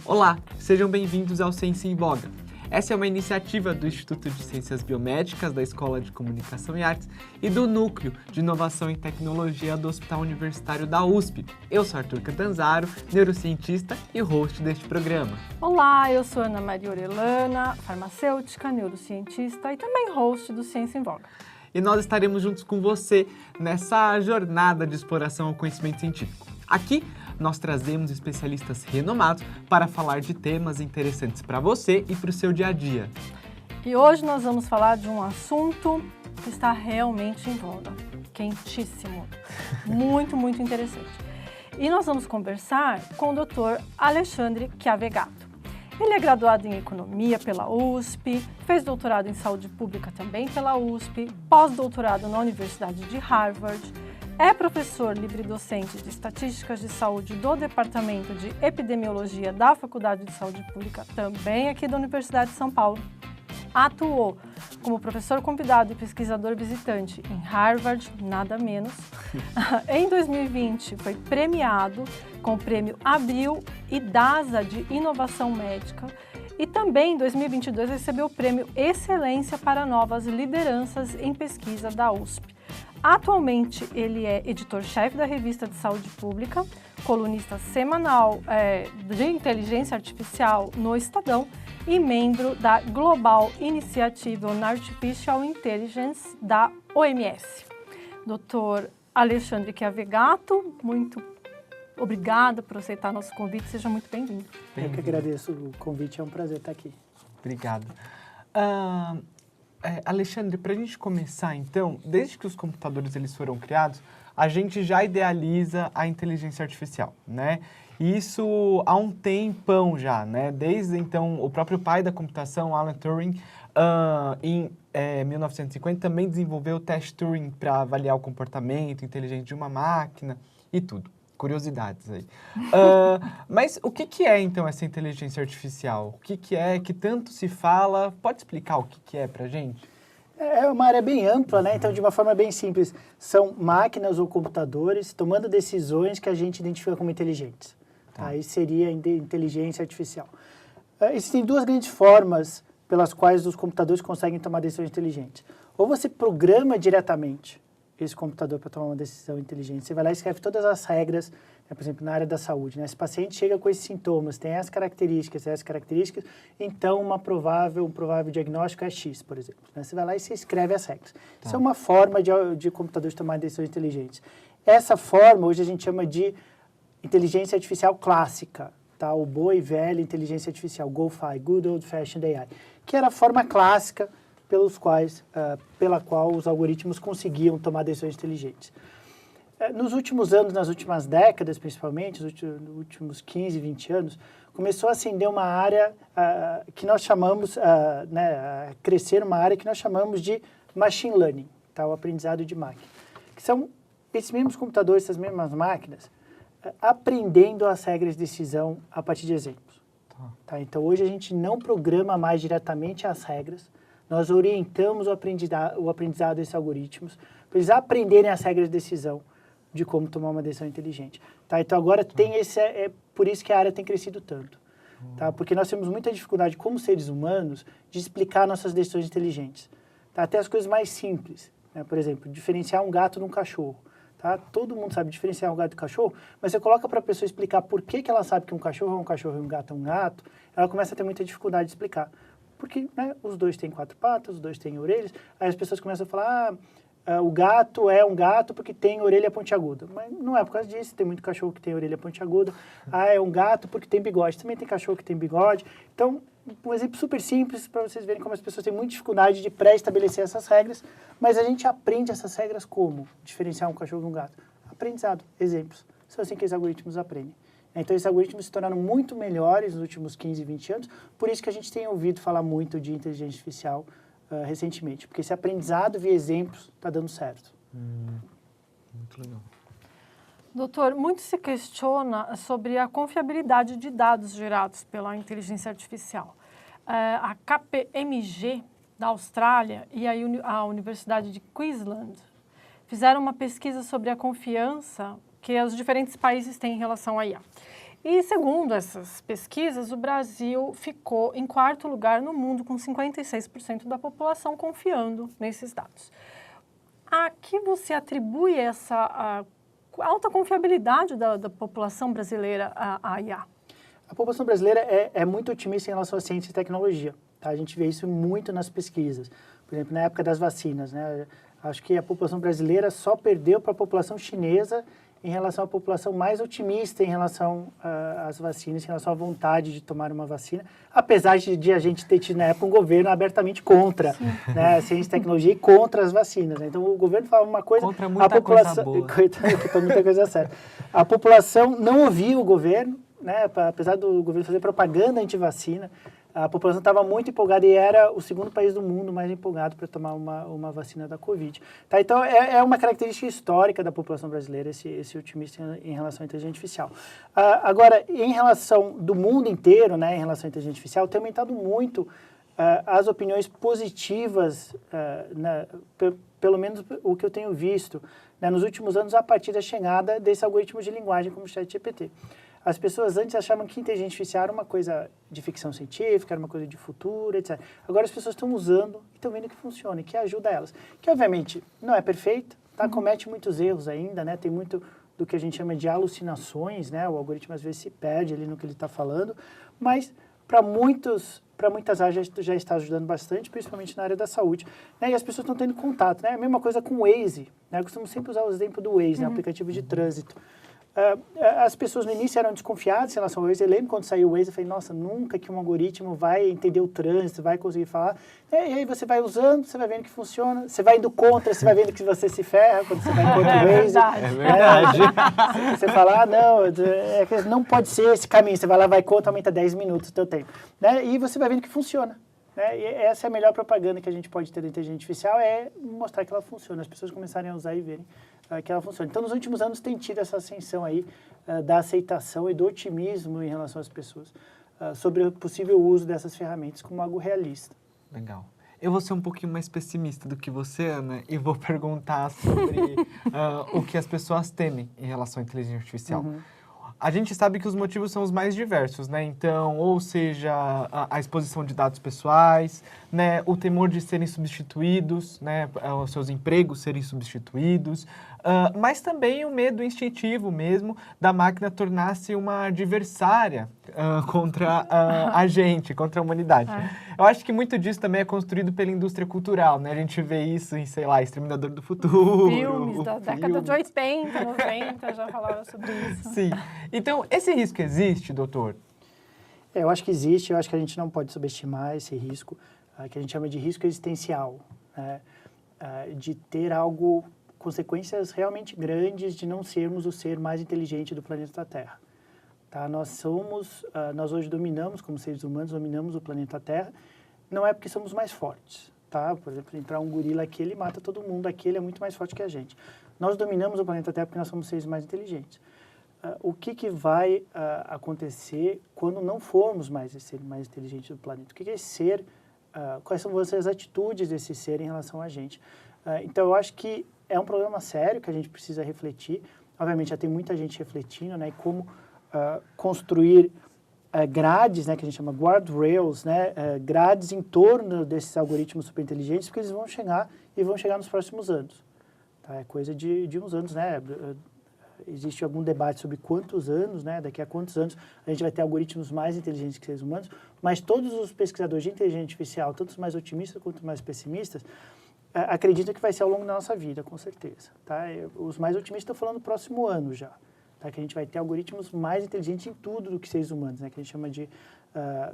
Olá, sejam bem-vindos ao Ciência em Voga. Essa é uma iniciativa do Instituto de Ciências Biomédicas, da Escola de Comunicação e Artes e do Núcleo de Inovação e Tecnologia do Hospital Universitário da USP. Eu sou Arthur Catanzaro, neurocientista e host deste programa. Olá, eu sou Ana Maria Orellana, farmacêutica, neurocientista e também host do Ciência em Voga. E nós estaremos juntos com você nessa jornada de exploração ao conhecimento científico. Aqui, nós trazemos especialistas renomados para falar de temas interessantes para você e para o seu dia a dia. E hoje nós vamos falar de um assunto que está realmente em voga, quentíssimo, muito interessante. E nós vamos conversar com o Dr. Alexandre Chiavegato. Ele é graduado em Economia pela USP, fez doutorado em Saúde Pública também pela USP, pós-doutorado na Universidade de Harvard, é professor livre-docente de Estatísticas de Saúde do Departamento de Epidemiologia da Faculdade de Saúde Pública, também aqui da Universidade de São Paulo. Atuou como professor convidado e pesquisador visitante em Harvard, nada menos. Em 2020, foi premiado com o prêmio Abril e DASA de Inovação Médica e também em 2022 recebeu o prêmio Excelência para Novas Lideranças em Pesquisa da USP. Atualmente, ele é editor-chefe da Revista de Saúde Pública, colunista semanal de Inteligência Artificial no Estadão e membro da Global Initiative on Artificial Intelligence da OMS. Dr. Alexandre Chiavegato, muito obrigada por aceitar nosso convite, seja muito bem-vindo. Eu que agradeço o convite, é um prazer estar aqui. Obrigado. Alexandre, para a gente começar então, desde que os computadores eles foram criados, a gente já idealiza a inteligência artificial, né? Isso há um tempão já, né? Desde então, o próprio pai da computação, Alan Turing, em 1950 também desenvolveu o teste Turing para avaliar o comportamento inteligente de uma máquina e tudo. Curiosidades aí. Mas o que é, então, essa inteligência artificial? O que é que tanto se fala? Pode explicar o que é pra gente? É uma área bem ampla, né? Então, de uma forma bem simples, são máquinas ou computadores tomando decisões que a gente identifica como inteligentes. Tá. Aí seria a inteligência artificial. Existem duas grandes formas pelas quais os computadores conseguem tomar decisões inteligentes. Ou você programa diretamente esse computador para tomar uma decisão inteligente. Você vai lá e escreve todas as regras, né, por exemplo, na área da saúde. Né? Esse paciente chega com esses sintomas, tem essas características, então um provável diagnóstico é X, por exemplo. Né? Você vai lá e você escreve as regras. Tá. Isso é uma forma de computadores tomar decisões inteligentes. Essa forma, hoje a gente chama de inteligência artificial clássica, tá? O boa e velha inteligência artificial, GoFi, Good Old Fashioned AI, que era a forma clássica pela qual os algoritmos conseguiam tomar decisões inteligentes. Nos últimos anos, nas últimas décadas principalmente, nos últimos 15, 20 anos, começou a ascender uma área que nós chamamos, a crescer uma área que nós chamamos de machine learning, tá? O aprendizado de máquina, que são esses mesmos computadores, essas mesmas máquinas, aprendendo as regras de decisão a partir de exemplos. Tá? Então, hoje a gente não programa mais diretamente as regras, nós orientamos o aprendizado desses algoritmos para eles aprenderem as regras de decisão de como tomar uma decisão inteligente. Tá? Então, agora tem é por isso que a área tem crescido tanto. Tá? Porque nós temos muita dificuldade, como seres humanos, de explicar nossas decisões inteligentes. Tá? Até as coisas mais simples. Né? Por exemplo, diferenciar um gato de um cachorro. Tá? Todo mundo sabe diferenciar um gato do cachorro, mas você coloca para a pessoa explicar por que ela sabe que um cachorro é um cachorro e um gato é um gato, ela começa a ter muita dificuldade de explicar. Porque, né, os dois têm 4 patas, os dois têm orelhas, aí as pessoas começam a falar, o gato é um gato porque tem orelha pontiaguda. Mas não é por causa disso, tem muito cachorro que tem orelha pontiaguda. É um gato porque tem bigode. Também tem cachorro que tem bigode. Então, um exemplo super simples para vocês verem como as pessoas têm muita dificuldade de pré-estabelecer essas regras, mas a gente aprende essas regras como diferenciar um cachorro de um gato. Aprendizado, exemplos. São assim que os algoritmos aprendem. Então, esses algoritmos se tornaram muito melhores nos últimos 15, 20 anos, por isso que a gente tem ouvido falar muito de inteligência artificial recentemente, porque esse aprendizado via exemplos está dando certo. Muito legal. Doutor, muito se questiona sobre a confiabilidade de dados gerados pela inteligência artificial. A KPMG da Austrália e a Universidade de Queensland fizeram uma pesquisa sobre a confiança que os diferentes países têm em relação à IA. E segundo essas pesquisas, o Brasil ficou em 4º lugar no mundo, com 56% da população confiando nesses dados. A que você atribui essa alta confiabilidade da população brasileira à IA? A população brasileira é muito otimista em relação à ciência e tecnologia. Tá? A gente vê isso muito nas pesquisas. Por exemplo, na época das vacinas, né? Acho que a população brasileira só perdeu para a população chinesa em relação à população mais otimista em relação às vacinas, em relação à vontade de tomar uma vacina, apesar de a gente ter tido na época um governo abertamente contra, né, a ciência e tecnologia e contra as vacinas. Né? Então o governo falava uma coisa, contra muita a população, coisa boa. Contra muita coisa certa. A população não ouvia o governo, né, apesar do governo fazer propaganda anti-vacina. A população estava muito empolgada e era o 2º país do mundo mais empolgado para tomar uma vacina da Covid. Tá? Então, é uma característica histórica da população brasileira, esse otimismo em relação à inteligência artificial. Agora, em relação do mundo inteiro, né, em relação à inteligência artificial, tem aumentado muito as opiniões positivas, pelo menos o que eu tenho visto, né, nos últimos anos, a partir da chegada desse algoritmo de linguagem como o ChatGPT. As pessoas antes achavam que inteligência artificial era uma coisa de ficção científica, era uma coisa de futuro, etc. Agora as pessoas estão usando e estão vendo que funciona, e que ajuda elas. Que, obviamente, não é perfeito, tá? Comete muitos erros ainda, né? Tem muito do que a gente chama de alucinações, né? O algoritmo, às vezes, se perde ali no que ele está falando, mas para muitas áreas já está ajudando bastante, principalmente na área da saúde. Né? E as pessoas estão tendo contato, né? A mesma coisa com o Waze, né? Eu costumo sempre usar o exemplo do Waze, né? O aplicativo de trânsito. As pessoas no início eram desconfiadas em relação ao Waze. Eu lembro quando saiu o Waze, eu falei, nossa, nunca que um algoritmo vai entender o trânsito, vai conseguir falar. E aí você vai usando, você vai vendo que funciona, você vai indo contra, você vai vendo que você se ferra quando você vai contra o Waze. É verdade. Você fala, não pode ser esse caminho. Você vai lá, vai contra, aumenta 10 minutos o teu tempo. Né? E você vai vendo que funciona. Né? E essa é a melhor propaganda que a gente pode ter da inteligência artificial, é mostrar que ela funciona, as pessoas começarem a usar e verem que ela funciona. Então, nos últimos anos tem tido essa ascensão aí da aceitação e do otimismo em relação às pessoas sobre o possível uso dessas ferramentas como algo realista. Legal. Eu vou ser um pouquinho mais pessimista do que você, Ana, e vou perguntar sobre o que as pessoas temem em relação à inteligência artificial. Uhum. A gente sabe que os motivos são os mais diversos, né? Então, ou seja, a exposição de dados pessoais, né? O temor de serem substituídos, né? Os seus empregos serem substituídos, mas também o medo instintivo mesmo da máquina tornar-se uma adversária contra a gente, contra a humanidade. Eu acho que muito disso também é construído pela indústria cultural, né? A gente vê isso em, sei lá, Exterminador do Futuro. Filmes da década de 80, 90, já falaram sobre isso. Sim. Então, esse risco existe, doutor? Eu acho que existe, eu acho que a gente não pode subestimar esse risco, que a gente chama de risco existencial, né? De ter consequências realmente grandes de não sermos o ser mais inteligente do planeta Terra. Tá? Nós hoje dominamos, como seres humanos, dominamos o planeta Terra, não é porque somos mais fortes. Tá? Por exemplo, entrar um gorila aqui, ele mata todo mundo, aqui ele é muito mais forte que a gente. Nós dominamos o planeta Terra porque nós somos seres mais inteligentes. O que vai acontecer quando não formos mais esse ser mais inteligente do planeta? O que é esse ser? Quais são as atitudes desse ser em relação a gente? Então, eu acho que é um problema sério que a gente precisa refletir. Obviamente, já tem muita gente refletindo, né? E como construir grades, né? Que a gente chama guardrails, né? Grades em torno desses algoritmos superinteligentes, porque eles vão chegar nos próximos anos. Tá? É coisa de uns anos, né? Existe algum debate sobre quantos anos, né? Daqui a quantos anos a gente vai ter algoritmos mais inteligentes que seres humanos, mas todos os pesquisadores de inteligência artificial, tanto os mais otimistas quanto os mais pessimistas, acreditam que vai ser ao longo da nossa vida, com certeza. Tá? Os mais otimistas estão falando no próximo ano já, tá? Que a gente vai ter algoritmos mais inteligentes em tudo do que seres humanos, né? Que a gente chama de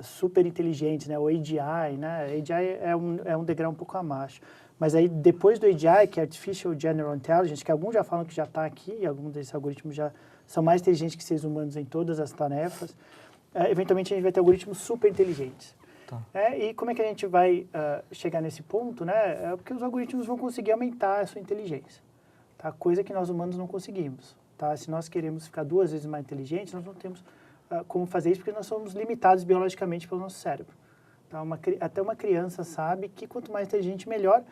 super inteligentes, né? O AGI, né? AGI é um degrau um pouco abaixo. Mas aí, depois do AGI, que é Artificial General Intelligence, que alguns já falam que já está aqui, e alguns desses algoritmos já são mais inteligentes que seres humanos em todas as tarefas, eventualmente a gente vai ter algoritmos super inteligentes. Tá. E como é que a gente vai chegar nesse ponto? Né? Porque os algoritmos vão conseguir aumentar a sua inteligência, tá? Coisa que nós humanos não conseguimos. Tá? Se nós queremos ficar 2 vezes mais inteligentes, nós não temos como fazer isso, porque nós somos limitados biologicamente pelo nosso cérebro. Tá? Até uma criança sabe que quanto mais inteligente, melhor,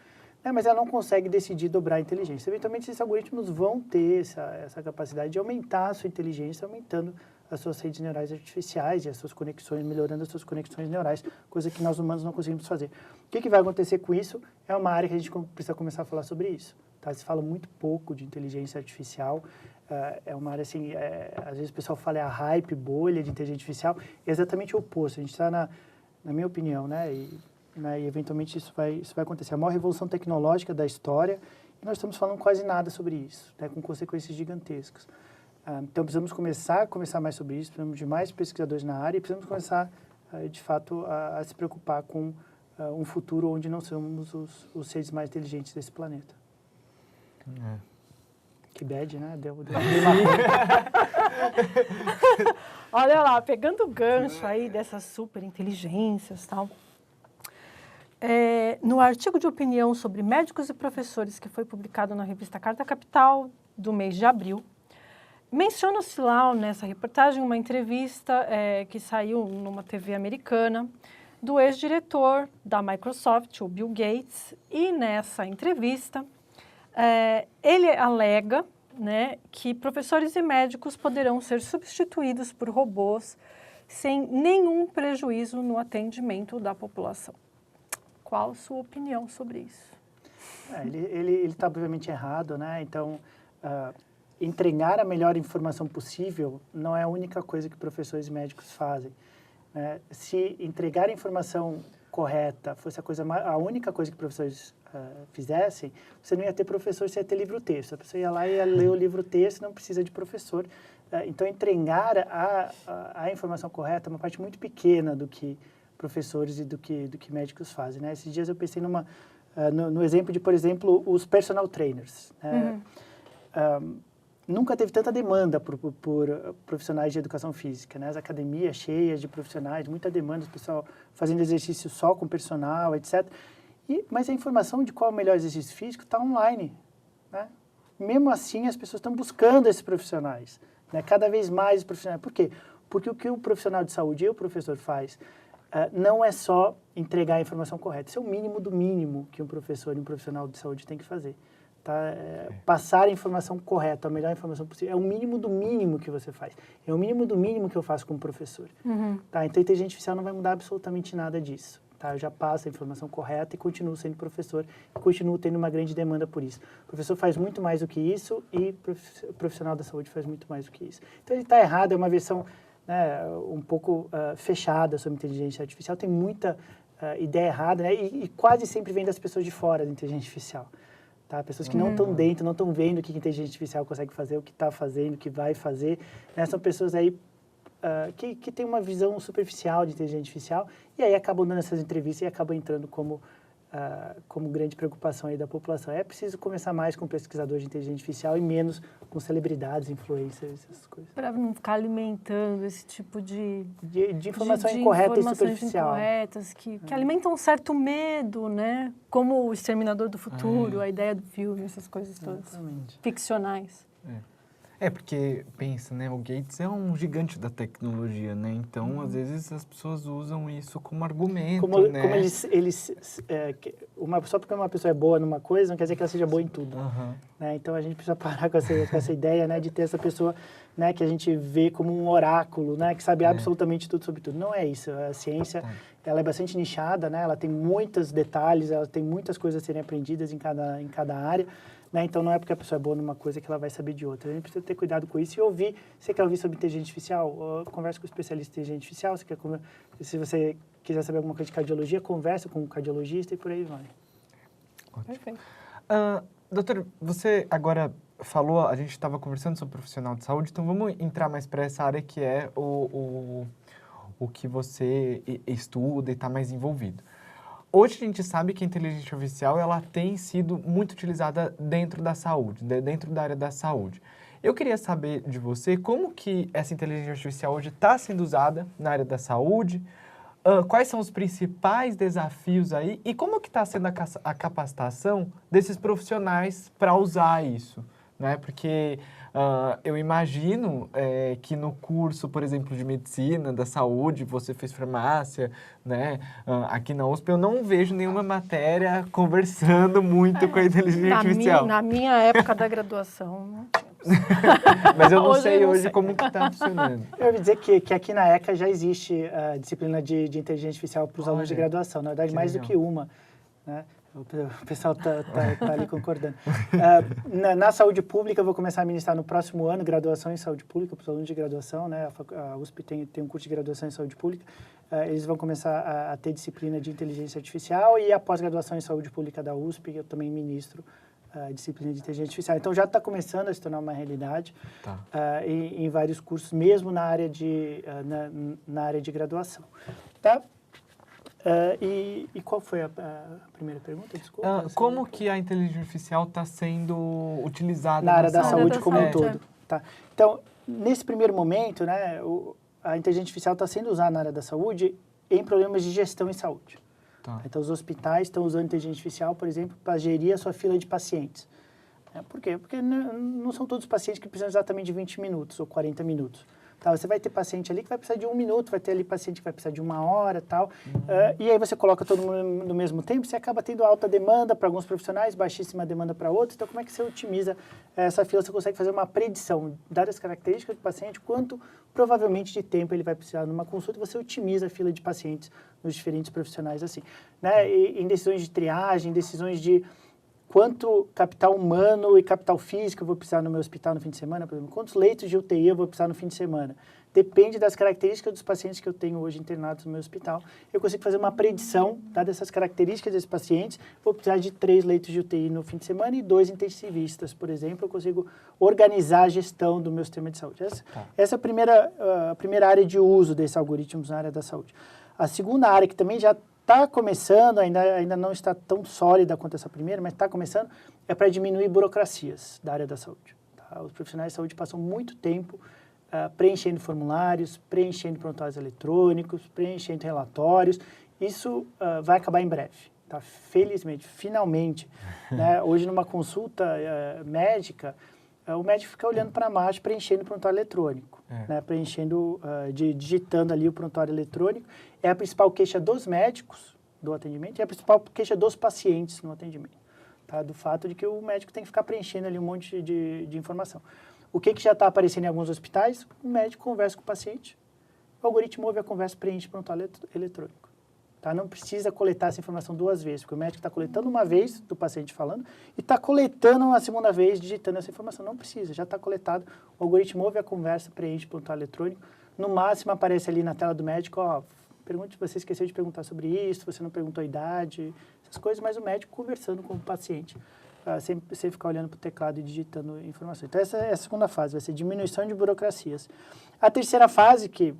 né? Mas ela não consegue decidir dobrar a inteligência. Eventualmente, esses algoritmos vão ter essa capacidade de aumentar a sua inteligência, aumentando as suas redes neurais artificiais e as suas conexões, melhorando as suas conexões neurais, coisa que nós humanos não conseguimos fazer. O que vai acontecer com isso? É uma área que a gente precisa começar a falar sobre isso. Tá? Se fala muito pouco de inteligência artificial, é uma área assim, às vezes o pessoal fala a hype, bolha de inteligência artificial, é exatamente o oposto. A gente está, na minha opinião, né, e eventualmente isso vai acontecer. A maior revolução tecnológica da história, e nós estamos falando quase nada sobre isso, né, com consequências gigantescas. Então, precisamos começar mais sobre isso, precisamos de mais pesquisadores na área e precisamos começar, de fato, a se preocupar com um futuro onde não somos os seres mais inteligentes desse planeta. Que bad, né? Deu Olha lá, pegando o gancho aí dessas super inteligências e tal. No artigo de opinião sobre médicos e professores que foi publicado na revista Carta Capital do mês de abril, menciona-se lá nessa reportagem uma entrevista que saiu numa TV americana do ex-diretor da Microsoft, o Bill Gates, e nessa entrevista ele alega, né, que professores e médicos poderão ser substituídos por robôs sem nenhum prejuízo no atendimento da população. Qual a sua opinião sobre isso? Ele está obviamente errado, né? Então, entregar a melhor informação possível não é a única coisa que professores e médicos fazem. Né? Se entregar a informação correta fosse a única coisa que professores fizessem, você não ia ter professor, você ia ter livro-texto. A pessoa ia lá e ia ler o livro-texto, não precisa de professor. Então, entregar a informação correta é uma parte muito pequena do que professores e do que médicos fazem. Né? Esses dias eu pensei no exemplo de, por exemplo, os personal trainers. Né? Nunca teve tanta demanda por profissionais de educação física, né? As academias cheias de profissionais, muita demanda, o pessoal fazendo exercício só com personal, etc. Mas a informação de qual é o melhor exercício físico está online, né? Mesmo assim, as pessoas estão buscando esses profissionais, né? Cada vez mais profissionais. Por quê? Porque o que o profissional de saúde e o professor faz não é só entregar a informação correta. Isso é o mínimo do mínimo que um professor e um profissional de saúde tem que fazer. Tá? Passar a informação correta, a melhor informação possível, é o mínimo do mínimo que você faz. É o mínimo do mínimo que eu faço como professor. Tá? Então, a inteligência artificial não vai mudar absolutamente nada disso. Tá? Eu já passo a informação correta e continuo sendo professor e continuo tendo uma grande demanda por isso. O professor faz muito mais do que isso e o profissional da saúde faz muito mais do que isso. Então, ele está errado, é uma versão, né, um pouco fechada sobre inteligência artificial, tem muita ideia errada, né, e quase sempre vem das pessoas de fora da inteligência artificial. Tá? Pessoas que não estão dentro, não estão vendo o que a inteligência artificial consegue fazer, o que está fazendo, o que vai fazer. Né? São pessoas aí que têm uma visão superficial de inteligência artificial e aí acabam dando essas entrevistas e acabam entrando como grande preocupação aí da população. É preciso começar mais com pesquisadores de inteligência artificial e menos com celebridades, influencers, essas coisas. Para não ficar alimentando esse tipo de informação incorreta e superficial. Incorretas que alimentam um certo medo, né? Como o Exterminador do Futuro, a ideia do filme, essas coisas todas. Exatamente. Ficcionais. Porque, pensa, né, o Gates é um gigante da tecnologia, né? Então, às vezes, as pessoas usam isso como argumento, né? Como só porque uma pessoa é boa numa coisa, não quer dizer que ela seja boa em tudo. Né? Então, a gente precisa parar com essa ideia, né, de ter essa pessoa, né, que a gente vê como um oráculo, né, que sabe absolutamente tudo sobre tudo. Não é isso. A ciência, ela é bastante nichada, né? Ela tem muitos detalhes, ela tem muitas coisas a serem aprendidas em cada área. Né? Então, não é porque a pessoa é boa numa coisa que ela vai saber de outra. A gente precisa ter cuidado com isso e ouvir. Você quer ouvir sobre inteligência artificial? Converse com o especialista em inteligência artificial. Se você quiser saber alguma coisa de cardiologia, conversa com um cardiologista e por aí vai. Perfeito. Doutor, você agora falou, a gente estava conversando sobre profissional de saúde, então vamos entrar mais para essa área que é o que você estuda e está mais envolvido. Hoje a gente sabe que a inteligência artificial ela tem sido muito utilizada dentro da saúde, dentro da área da saúde. Eu queria saber de você como que essa inteligência artificial hoje está sendo usada na área da saúde, quais são os principais desafios aí e como que está sendo a capacitação desses profissionais para usar isso, né? Porque eu imagino que no curso, por exemplo, de medicina, da saúde, você fez farmácia, né? Aqui na USP eu não vejo nenhuma matéria conversando muito com a inteligência artificial. Na minha época da graduação, não tinha. Mas eu não Hoje sei eu não hoje sei. como que está funcionando. Eu ouvi dizer que aqui na ECA já existe a disciplina de inteligência artificial para os alunos de Olha, graduação. Na verdade, que mais do legal. que uma. Né? O pessoal tá ali concordando. Na saúde pública, eu vou começar a ministrar no próximo ano, graduação em saúde pública, para os alunos de graduação, né? A USP tem um curso de graduação em saúde pública. Eles vão começar a ter disciplina de inteligência artificial e a pós-graduação em saúde pública da USP, eu também ministro disciplina de inteligência artificial. Então, já está começando a se tornar uma realidade Tá. em vários cursos, mesmo na área na área de graduação. Tá? E qual foi a primeira pergunta? Desculpa. Como que a inteligência artificial está sendo utilizada Na área da saúde da como um saúde, todo. Tá. Então, nesse primeiro momento, né, a inteligência artificial está sendo usada na área da saúde em problemas de gestão em saúde. Tá. Então, os hospitais estão usando inteligência artificial, por exemplo, para gerir a sua fila de pacientes. Por quê? Porque não são todos os pacientes que precisam exatamente de 20 minutos ou 40 minutos. Tá, você vai ter paciente ali que vai precisar de 1 minuto, vai ter ali paciente que vai precisar de 1 hora, tal. E aí você coloca todo mundo no mesmo tempo, você acaba tendo alta demanda para alguns profissionais, baixíssima demanda para outros. Então, como é que você otimiza essa fila? Você consegue fazer uma predição, dadas as características do paciente, quanto provavelmente de tempo ele vai precisar numa consulta, você otimiza a fila de pacientes nos diferentes profissionais assim. Né? E em decisões de triagem, decisões de quanto capital humano e capital físico eu vou precisar no meu hospital no fim de semana, por exemplo, quantos leitos de UTI eu vou precisar no fim de semana. Depende das características dos pacientes que eu tenho hoje internados no meu hospital. Eu consigo fazer uma predição, dadas essas características desses pacientes, vou precisar de 3 leitos de UTI no fim de semana e 2 intensivistas, por exemplo. Eu consigo organizar a gestão do meu sistema de saúde. Essa é a primeira área de uso desses algoritmos na área da saúde. A segunda área, que também já está começando, ainda não está tão sólida quanto essa primeira, mas está começando, é para diminuir burocracias da área da saúde. Tá? Os profissionais de saúde passam muito tempo preenchendo formulários, preenchendo prontuários eletrônicos, preenchendo relatórios. Isso vai acabar em breve. Tá? Felizmente, finalmente. Né? Hoje, numa consulta médica, o médico fica olhando para baixo, preenchendo o prontuário eletrônico, né? Digitando ali o prontuário eletrônico. É a principal queixa dos médicos do atendimento e a principal queixa dos pacientes no atendimento, tá? Do fato de que o médico tem que ficar preenchendo ali um monte de informação. O que já está aparecendo em alguns hospitais? O médico conversa com o paciente, o algoritmo ouve a conversa e preenche o prontuário eletrônico. Tá? Não precisa coletar essa informação 2 vezes, porque o médico está coletando uma vez do paciente falando e está coletando uma segunda vez, digitando essa informação. Não precisa, já está coletado. O algoritmo ouve a conversa, preenche o prontuário eletrônico. No máximo, aparece ali na tela do médico, pergunte se você esqueceu de perguntar sobre isso, você não perguntou a idade, essas coisas, mas o médico conversando com o paciente, sem ficar olhando para o teclado e digitando informação. Então, essa é a segunda fase, vai ser diminuição de burocracias. A terceira fase, que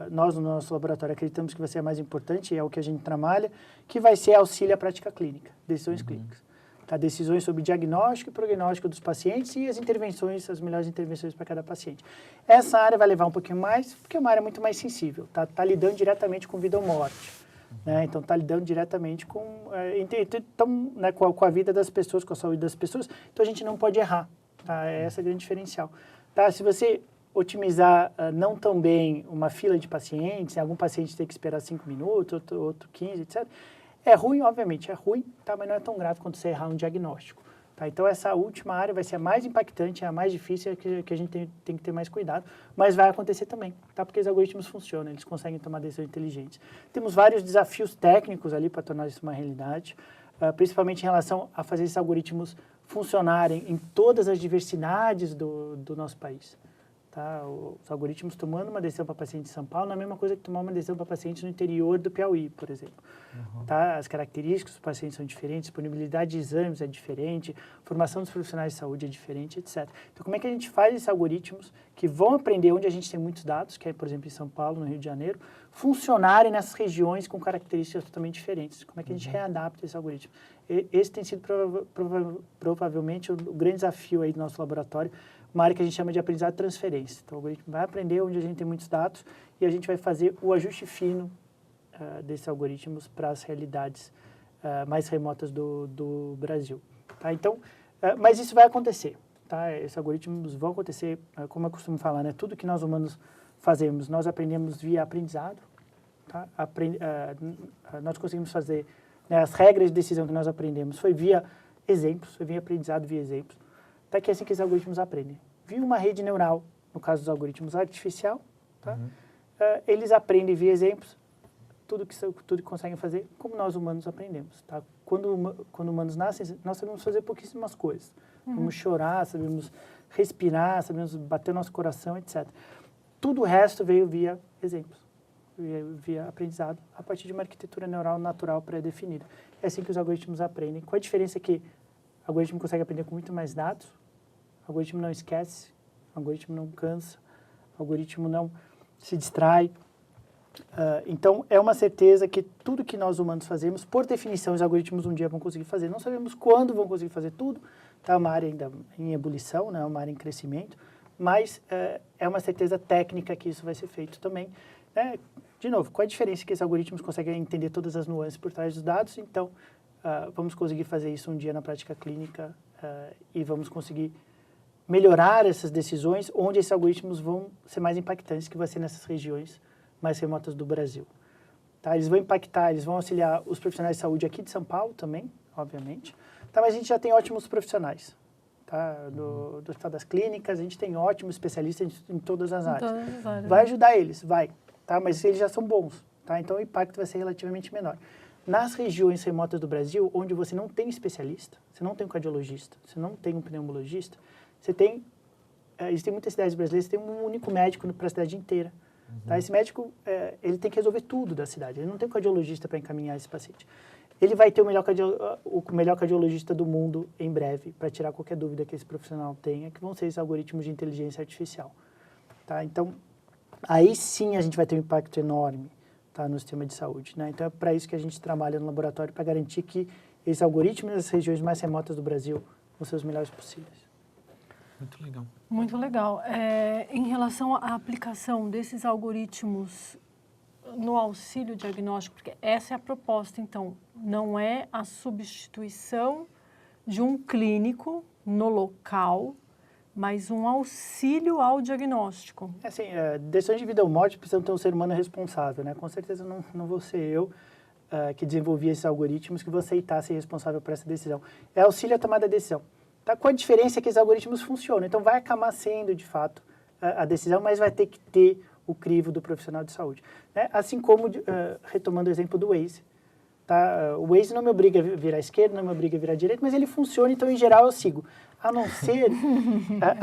nós no nosso laboratório acreditamos que vai ser a mais importante, é o que a gente trabalha, que vai ser auxílio à prática clínica, decisões clínicas. Tá? Decisões sobre diagnóstico e prognóstico dos pacientes e as intervenções, as melhores intervenções para cada paciente. Essa área vai levar um pouquinho mais, porque é uma área muito mais sensível, tá lidando diretamente com vida ou morte. Né? Então, está lidando diretamente com a vida das pessoas, com a saúde das pessoas, então a gente não pode errar. Tá? Essa é a grande diferencial. Tá? Se você otimizar não tão bem uma fila de pacientes, algum paciente tem que esperar 5 minutos, outro 15, etc. É ruim, obviamente, é ruim, tá? Mas não é tão grave quanto você errar um diagnóstico. Tá? Então, essa última área vai ser a mais impactante, a mais difícil, que a gente tem que ter mais cuidado, mas vai acontecer também, tá? Porque os algoritmos funcionam, eles conseguem tomar decisões inteligentes. Temos vários desafios técnicos ali para tornar isso uma realidade, principalmente em relação a fazer esses algoritmos funcionarem em todas as diversidades do nosso país. Tá? Os algoritmos tomando uma decisão para paciente de São Paulo não é a mesma coisa que tomar uma decisão para paciente no interior do Piauí, por exemplo. Tá? As características dos pacientes são diferentes, disponibilidade de exames é diferente, formação dos profissionais de saúde é diferente, etc. Então, como é que a gente faz esses algoritmos que vão aprender onde a gente tem muitos dados, que é, por exemplo, em São Paulo, no Rio de Janeiro, funcionarem nessas regiões com características totalmente diferentes? Como é que a gente readapta esse algoritmo? Esse tem sido provavelmente o grande desafio aí do nosso laboratório, uma área que a gente chama de aprendizado de transferência. Então, o algoritmo vai aprender onde a gente tem muitos dados e a gente vai fazer o ajuste fino desses algoritmos para as realidades mais remotas do Brasil. Tá? Então, mas isso vai acontecer. Tá? Esses algoritmos vão acontecer, como eu costumo falar, né? Tudo que nós humanos fazemos, nós aprendemos via aprendizado. Tá? Nós conseguimos fazer, né, as regras de decisão que nós aprendemos foi via exemplos, foi via aprendizado via exemplos. Tá? Que é assim que esses algoritmos aprendem, via uma rede neural, no caso dos algoritmos artificial, tá? Eles aprendem via exemplos, tudo que conseguem fazer, como nós humanos aprendemos, tá? Quando humanos nascem, nós sabemos fazer pouquíssimas coisas. Sabemos chorar, sabemos respirar, sabemos bater nosso coração, etc. Tudo o resto veio via exemplos, via aprendizado, a partir de uma arquitetura neural natural pré-definida. É assim que os algoritmos aprendem, com a diferença que o algoritmo consegue aprender com muito mais dados, o algoritmo não esquece, o algoritmo não cansa, o algoritmo não se distrai. Então, é uma certeza que tudo que nós humanos fazemos, por definição, os algoritmos um dia vão conseguir fazer. Não sabemos quando vão conseguir fazer tudo, tá? Uma área ainda em ebulição, né? Uma área em crescimento, mas é uma certeza técnica que isso vai ser feito também. Né? De novo, qual a diferença que esses algoritmos conseguem entender todas as nuances por trás dos dados? Então, vamos conseguir fazer isso um dia na prática clínica e vamos conseguir melhorar essas decisões onde esses algoritmos vão ser mais impactantes, que vai ser nessas regiões mais remotas do Brasil. Tá? Eles vão impactar, eles vão auxiliar os profissionais de saúde aqui de São Paulo também, obviamente. Tá? Mas a gente já tem ótimos profissionais. Tá? Do Hospital das Clínicas, a gente tem ótimos especialistas em todas as áreas. Todas as áreas. Vai ajudar eles, vai. Tá? Mas eles já são bons. Tá? Então o impacto vai ser relativamente menor. Nas regiões remotas do Brasil, onde você não tem especialista, você não tem um cardiologista, você não tem um pneumologista, você tem, existem muitas cidades brasileiras, você tem um único médico para a cidade inteira. Tá? Esse médico, ele tem que resolver tudo da cidade, ele não tem um cardiologista para encaminhar esse paciente. Ele vai ter o melhor cardiologista do mundo em breve, para tirar qualquer dúvida que esse profissional tenha, que vão ser esses algoritmos de inteligência artificial. Tá? Então, aí sim a gente vai ter um impacto enorme, tá, no sistema de saúde. Né? Então, é para isso que a gente trabalha no laboratório, para garantir que esses algoritmos nas regiões mais remotas do Brasil vão ser os melhores possíveis. Muito legal. Muito legal. Em relação à aplicação desses algoritmos no auxílio diagnóstico, porque essa é a proposta, então, não é a substituição de um clínico no local, mas um auxílio ao diagnóstico. Assim, decisões de vida ou morte precisam ter um ser humano responsável, né? Com certeza não vou ser eu que desenvolvi esses algoritmos que vou aceitar ser responsável por essa decisão. É auxílio à tomada de decisão. Tá? Com a diferença que esses algoritmos funcionam. Então, vai acabar sendo, de fato, a decisão, mas vai ter que ter o crivo do profissional de saúde. Né? Assim como, retomando o exemplo do Waze. Tá? O Waze não me obriga a virar à esquerda, não me obriga a virar à direita, mas ele funciona, então, em geral, eu sigo. A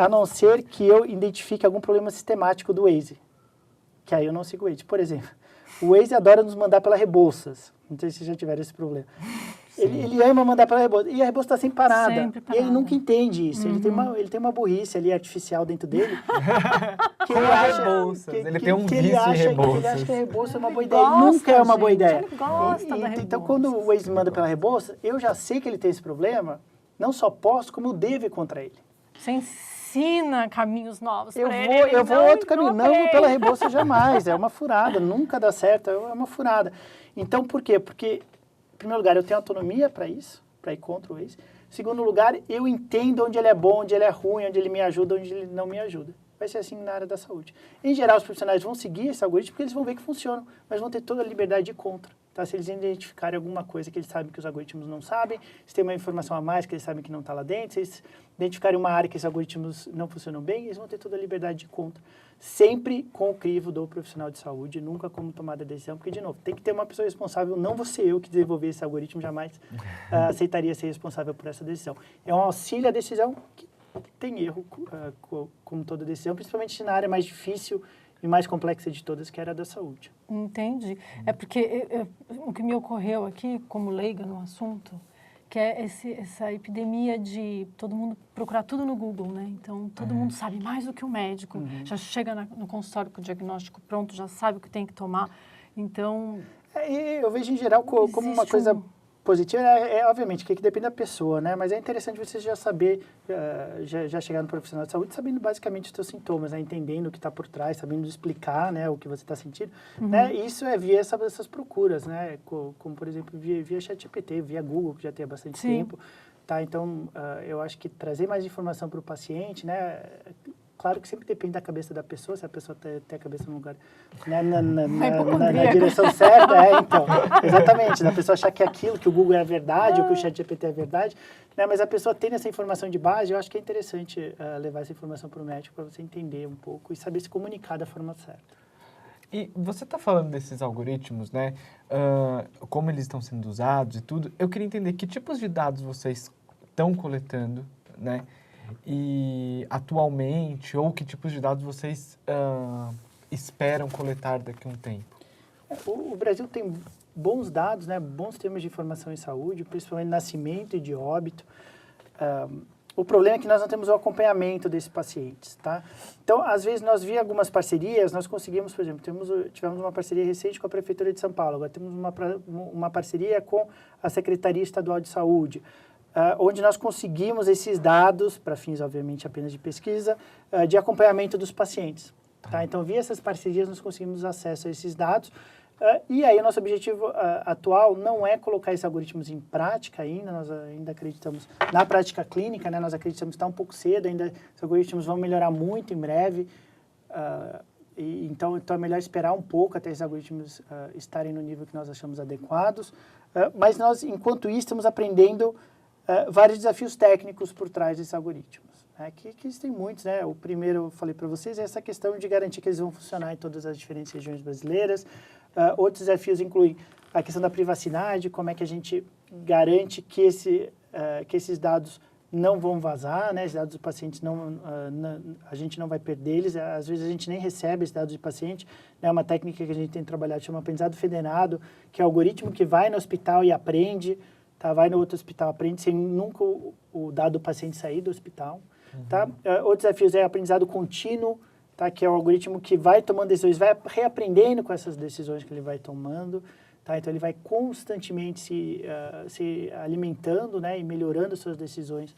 não ser que eu identifique algum problema sistemático do Waze. Que aí eu não sigo o Waze. Por exemplo, o Waze adora nos mandar pela Rebouças. Não sei se já tiveram esse problema. Ele ama mandar pela Rebouças. E a Rebouças está sempre parada. Sempre parada. E ele nunca entende isso. Ele tem uma burrice ali artificial dentro dele. Que Com ele a acha, Rebouças. Ele tem um que vício em ele Rebouças. acha que a Rebouças é uma boa Ele ideia. gosta, Nunca é uma boa gente, ideia. ele gosta da Então, quando o Waze manda pela Rebouças, eu já sei que ele tem esse problema, não só posso, como eu devo ir contra ele. Você ensina caminhos novos Eu para ele. vou outro caminho, não vou aprende. pela Rebouças jamais, é uma furada, nunca dá certo, é uma furada. Então, por quê? Porque, em primeiro lugar, eu tenho autonomia para isso, para ir contra o Waze. Em segundo lugar, eu entendo onde ele é bom, onde ele é ruim, onde ele me ajuda, onde ele não me ajuda. Vai ser assim na área da saúde. Em geral, os profissionais vão seguir esse algoritmo porque eles vão ver que funcionam, mas vão ter toda a liberdade de ir contra. Tá? Se eles identificarem alguma coisa que eles sabem que os algoritmos não sabem, se tem uma informação a mais que eles sabem que não está lá dentro, se eles identificarem uma área que esses algoritmos não funcionam bem, eles vão ter toda a liberdade de ir contra. Sempre com o crivo do profissional de saúde, nunca como tomada de decisão, porque, de novo, tem que ter uma pessoa responsável, não vou ser eu que desenvolver esse algoritmo, jamais aceitaria ser responsável por essa decisão. É um auxílio à decisão que tem erro, como toda decisão, principalmente na área mais difícil e mais complexa de todas, que era a da saúde. Entendi. É porque o que me ocorreu aqui, como leiga no assunto, que é essa epidemia de todo mundo procurar tudo no Google, né? Então, todo mundo sabe mais do que o médico. Já chega no consultório com o diagnóstico pronto, já sabe o que tem que tomar. Então... eu vejo, em geral, como uma coisa positiva, obviamente, que depende da pessoa, né? Mas é interessante você já saber, já chegar no profissional de saúde sabendo basicamente os seus sintomas, né? Entendendo o que está por trás, sabendo explicar, né, o que você está sentindo. Né? E isso é via essas procuras, né? Como, por exemplo, via ChatGPT, via Google, que já tem há bastante tempo. Tá? Então, eu acho que trazer mais informação para o paciente, né? Claro que sempre depende da cabeça da pessoa, se a pessoa tem a cabeça no lugar, né, na direção certa, então, exatamente, a pessoa achar que aquilo, que o Google é a verdade, ou que o ChatGPT é a verdade, né, mas a pessoa tendo essa informação de base, eu acho que é interessante levar essa informação para o médico, para você entender um pouco e saber se comunicar da forma certa. E você está falando desses algoritmos, né? Como eles estão sendo usados e tudo. Eu queria entender que tipos de dados vocês estão coletando, né? E atualmente, ou que tipos de dados vocês esperam coletar daqui a um tempo? O Brasil tem bons dados, né? Bons temas de informação em saúde, principalmente nascimento e de óbito. O problema é que nós não temos o acompanhamento desses pacientes, tá? Então, às vezes, nós via algumas parcerias, nós conseguimos, por exemplo, tivemos uma parceria recente com a Prefeitura de São Paulo, agora temos uma parceria com a Secretaria Estadual de Saúde, onde nós conseguimos esses dados, para fins, obviamente, apenas de pesquisa, de acompanhamento dos pacientes, tá? Então, via essas parcerias, nós conseguimos acesso a esses dados. E aí, o nosso objetivo atual não é colocar esses algoritmos em prática ainda, nós ainda acreditamos na prática clínica, né? Nós acreditamos que está um pouco cedo, ainda os algoritmos vão melhorar muito em breve, então é melhor esperar um pouco até esses algoritmos estarem no nível que nós achamos adequados, mas nós, enquanto isso, estamos aprendendo vários desafios técnicos por trás desses algoritmos. Que existem muitos, né? O primeiro, eu falei para vocês, é essa questão de garantir que eles vão funcionar em todas as diferentes regiões brasileiras. Outros desafios incluem a questão da privacidade, como é que a gente garante que esses dados não vão vazar, né? Os dados dos pacientes a gente não vai perder eles, às vezes a gente nem recebe esses dados de paciente, né? Uma técnica que a gente tem trabalhado chama aprendizado federado, que é o algoritmo que vai no hospital e aprende, tá? Vai no outro hospital, aprende sem nunca o dado do paciente sair do hospital. Tá? Outros desafios é aprendizado contínuo, tá? Que é o algoritmo que vai tomando decisões, vai reaprendendo com essas decisões que ele vai tomando. Tá? Então, ele vai constantemente se alimentando, né? E melhorando suas decisões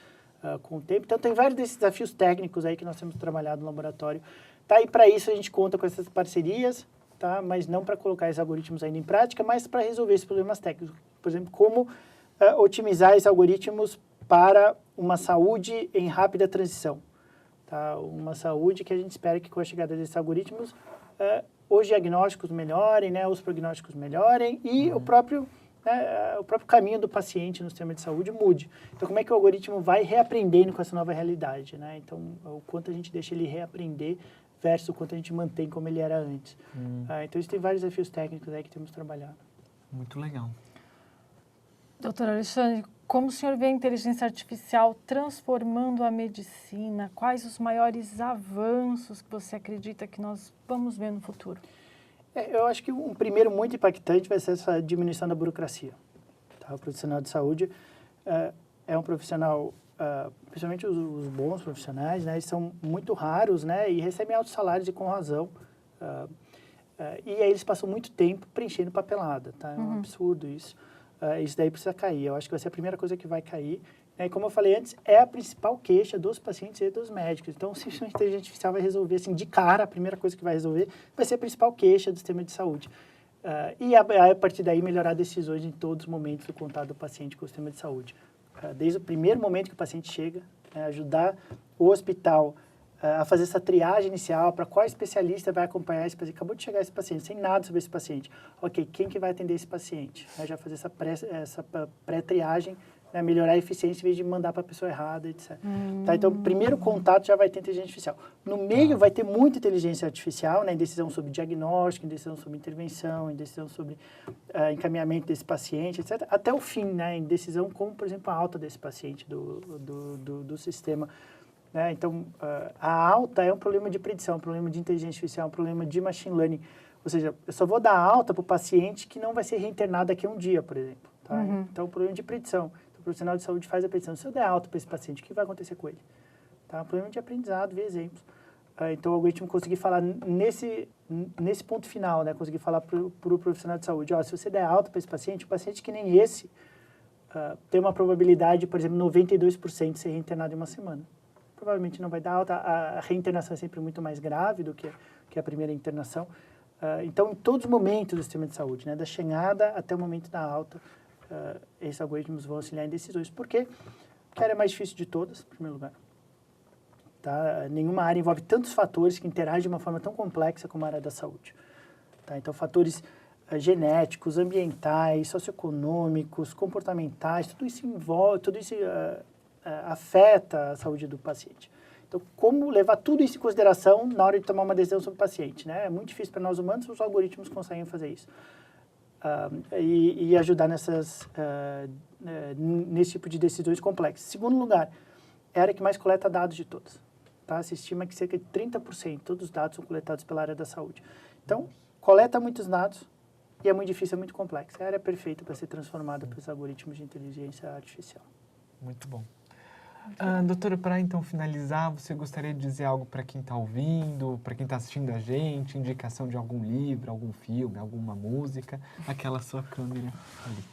com o tempo. Então, tem vários desses desafios técnicos aí que nós temos trabalhado no laboratório. Tá? E para isso, a gente conta com essas parcerias, tá? Mas não para colocar esses algoritmos ainda em prática, mas para resolver esses problemas técnicos. Por exemplo, como otimizar esses algoritmos para uma saúde em rápida transição. Tá? Uma saúde que a gente espera que com a chegada desses algoritmos, os diagnósticos melhorem, né? Os prognósticos melhorem e o próprio caminho do paciente no sistema de saúde mude. Então, como é que o algoritmo vai reaprendendo com essa nova realidade? Né? Então, o quanto a gente deixa ele reaprender versus o quanto a gente mantém como ele era antes. Então, existem vários desafios técnicos aí que temos trabalhado. Muito legal. Doutor Alexandre, como o senhor vê a inteligência artificial transformando a medicina? Quais os maiores avanços que você acredita que nós vamos ver no futuro? Eu acho que um primeiro muito impactante vai ser essa diminuição da burocracia. Tá? O profissional de saúde é um profissional, principalmente os bons profissionais, né? Eles são muito raros, né? E recebem altos salários e com razão. E aí eles passam muito tempo preenchendo papelada. Tá? É um absurdo isso. Isso daí precisa cair. Eu acho que vai ser a primeira coisa que vai cair. E como eu falei antes, é a principal queixa dos pacientes e dos médicos. Então, se a inteligência artificial vai resolver, assim, de cara, a primeira coisa que vai resolver vai ser a principal queixa do sistema de saúde. E a partir daí, melhorar decisões em todos os momentos do contato do paciente com o sistema de saúde. Desde o primeiro momento que o paciente chega, ajudar o hospital a fazer essa triagem inicial para qual especialista vai acompanhar esse paciente. Acabou de chegar esse paciente, sem nada sobre esse paciente. Ok, quem que vai atender esse paciente? Já fazer essa pré-triagem, né, melhorar a eficiência em vez de mandar para a pessoa errada, etc. Tá? Então, o primeiro contato já vai ter inteligência artificial. No meio vai ter muita inteligência artificial, né, em decisão sobre diagnóstico, em decisão sobre intervenção, em decisão sobre encaminhamento desse paciente, etc. Até o fim, né, em decisão como, por exemplo, a alta desse paciente do sistema. Né? Então, a alta é um problema de predição, um problema de inteligência artificial, um problema de machine learning. Ou seja, eu só vou dar alta para o paciente que não vai ser reinternado daqui a um dia, por exemplo. Tá? Então, o problema de predição. Então, o profissional de saúde faz a predição. Se eu der alta para esse paciente, o que vai acontecer com ele? Tá? Um problema de aprendizado, ver exemplos. Então, o algoritmo conseguir falar nesse ponto final, né? Conseguir falar para o profissional de saúde, se você der alta para esse paciente, um paciente que nem esse tem uma probabilidade, por exemplo, 92% de ser reinternado em uma semana. Provavelmente não vai dar alta. A reinternação é sempre muito mais grave do que a primeira internação. Então, em todos os momentos do sistema de saúde, né, da chegada até o momento da alta, esses algoritmos vão auxiliar em decisões. Por quê? Porque a área mais difícil de todas, em primeiro lugar. Tá? Nenhuma área envolve tantos fatores que interagem de uma forma tão complexa como a área da saúde. Tá? Então, fatores genéticos, ambientais, socioeconômicos, comportamentais, tudo isso envolve, tudo isso afeta a saúde do paciente. Então, como levar tudo isso em consideração na hora de tomar uma decisão sobre o paciente, né? É muito difícil para nós humanos, os algoritmos conseguem fazer isso. E ajudar nesse tipo de decisões complexas. Segundo lugar, é a área que mais coleta dados de todas. Tá? Se estima que cerca de 30% de todos os dados são coletados pela área da saúde. Então, coleta muitos dados e é muito difícil, é muito complexo. É a área perfeita para ser transformada pelos algoritmos de inteligência artificial. Muito bom. Doutora, para então finalizar, você gostaria de dizer algo para quem está ouvindo, para quem está assistindo a gente, indicação de algum livro, algum filme, alguma música, aquela sua câmera ali.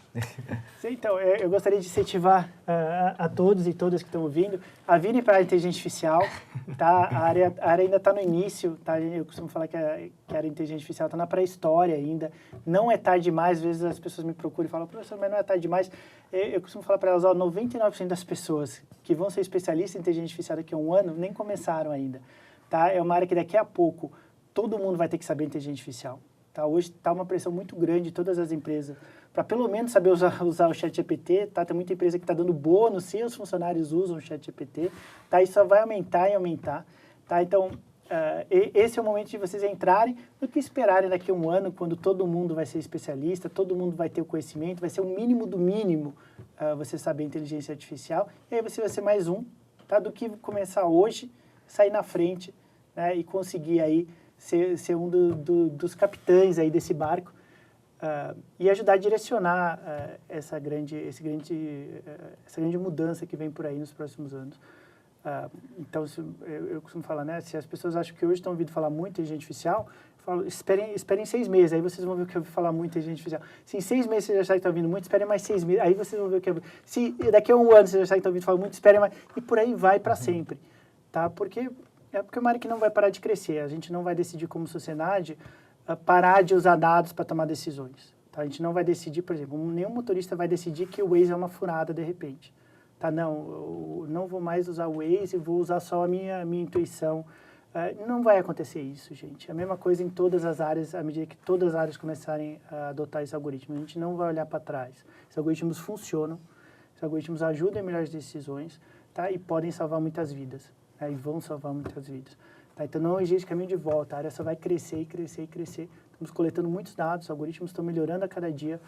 Então, eu gostaria de incentivar a todos e todas que estão ouvindo a virem para a inteligência artificial. Tá? A área ainda está no início. Tá? Eu costumo falar que a área de inteligência artificial está na pré-história ainda. Não é tarde demais. Às vezes as pessoas me procuram e falam, professor, mas não é tarde demais. Eu costumo falar para elas, 99% das pessoas que vão ser especialistas em inteligência artificial daqui a um ano nem começaram ainda. Tá? É uma área que daqui a pouco todo mundo vai ter que saber inteligência artificial. Tá? Hoje está uma pressão muito grande de todas as empresas para pelo menos saber usar o ChatGPT. Tá? Tem muita empresa que está dando bônus se os funcionários usam o ChatGPT. Tá? Isso só vai aumentar e aumentar. Tá? Então, esse é o momento de vocês entrarem do que esperarem daqui a um ano, quando todo mundo vai ser especialista, todo mundo vai ter o conhecimento, vai ser o mínimo do mínimo você saber inteligência artificial. E aí você vai ser mais um, tá? Do que começar hoje, sair na frente, né? E conseguir aí ser um dos capitães aí desse barco e ajudar a direcionar essa grande mudança que vem por aí nos próximos anos. Então, eu costumo falar, né? Se as pessoas acham que hoje estão ouvindo falar muito inteligência artificial, eu falo, esperem 6 meses, aí vocês vão ver o que eu vou falar muito inteligência artificial. Se em 6 meses vocês já sabem que estão ouvindo muito, esperem mais 6 meses, aí vocês vão ver o que eu vou... Se daqui a um ano vocês já sabem que estão ouvindo falar muito, esperem mais... E por aí vai para sempre, tá? Porque é uma área que não vai parar de crescer. A gente não vai decidir como sociedade parar de usar dados para tomar decisões. Tá? A gente não vai decidir, por exemplo, nenhum motorista vai decidir que o Waze é uma furada de repente. Tá? Não, eu não vou mais usar o Waze, vou usar só a minha intuição. Não vai acontecer isso, gente. É a mesma coisa em todas as áreas, à medida que todas as áreas começarem a adotar esse algoritmo. A gente não vai olhar para trás. Esses algoritmos funcionam, esses algoritmos ajudam em melhores decisões, tá? E podem salvar muitas vidas. E vão salvar muitas vidas. Tá? Então, não existe caminho de volta. A área só vai crescer e crescer e crescer. Estamos coletando muitos dados, os algoritmos estão melhorando a cada dia.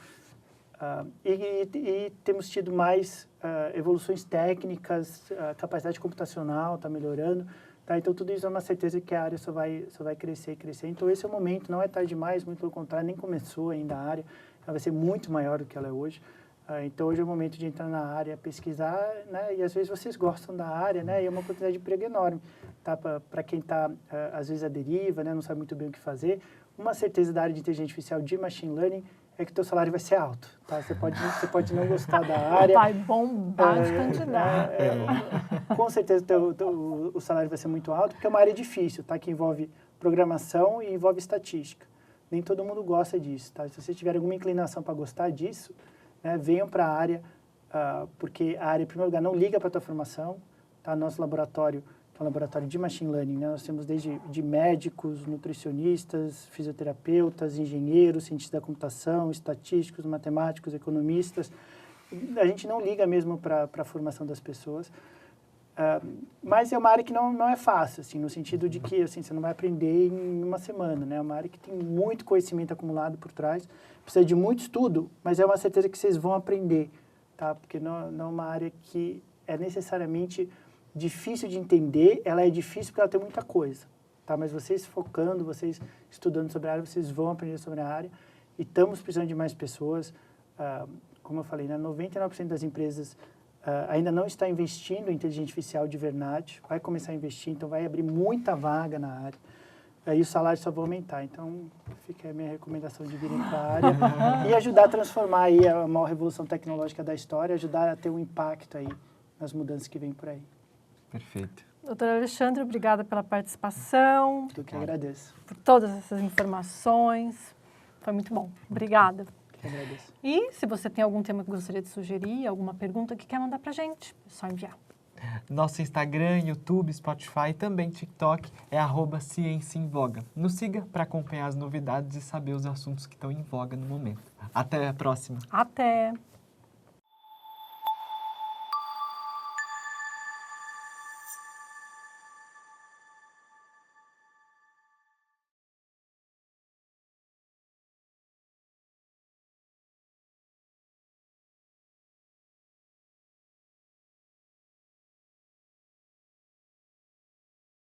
E temos tido mais evoluções técnicas, a capacidade computacional está melhorando. Tá? Então, tudo isso é uma certeza que a área só vai crescer e crescer. Então, esse é o momento, não é tarde demais, muito pelo contrário, nem começou ainda a área. Ela vai ser muito maior do que ela é hoje. Então, hoje é o momento de entrar na área, pesquisar, né? E às vezes vocês gostam da área, né? E é uma oportunidade de emprego enorme, tá? Para quem está, às vezes, à deriva, né? Não sabe muito bem o que fazer. Uma certeza da área de inteligência artificial de machine learning é que o teu salário vai ser alto, tá? Você pode não gostar da área. Vai bombar de candidato. Com certeza o salário vai ser muito alto, porque é uma área difícil, tá? Que envolve programação e envolve estatística. Nem todo mundo gosta disso, tá? Se vocês tiverem alguma inclinação para gostar disso, né, venham para a área, porque a área, em primeiro lugar, não liga para a tua formação. Tá? Nosso laboratório é um laboratório de machine learning. Né? Nós temos desde de médicos, nutricionistas, fisioterapeutas, engenheiros, cientistas da computação, estatísticos, matemáticos, economistas. A gente não liga mesmo para a formação das pessoas. Mas é uma área que não é fácil, assim, no sentido de que assim, você não vai aprender em uma semana. Né? É uma área que tem muito conhecimento acumulado por trás. Precisa de muito estudo, mas é uma certeza que vocês vão aprender, tá? Porque não é uma área que é necessariamente difícil de entender, ela é difícil porque ela tem muita coisa, tá? Mas vocês focando, vocês estudando sobre a área, vocês vão aprender sobre a área e estamos precisando de mais pessoas. Como eu falei, né? 99% das empresas ainda não está investindo em inteligência artificial de verdade, vai começar a investir, então vai abrir muita vaga na área. Aí os salários só vão aumentar. Então, fica a minha recomendação de virem para a área e ajudar a transformar aí a maior revolução tecnológica da história, ajudar a ter um impacto aí nas mudanças que vêm por aí. Perfeito. Doutor Alexandre, obrigada pela participação. Eu que agradeço. Por todas essas informações. Foi muito bom. Obrigada. Eu que agradeço. E se você tem algum tema que gostaria de sugerir, alguma pergunta que quer mandar para a gente, é só enviar. Nosso Instagram, YouTube, Spotify, também TikTok é @Ciência em Voga. Nos siga para acompanhar as novidades e saber os assuntos que estão em voga no momento. Até a próxima! Até!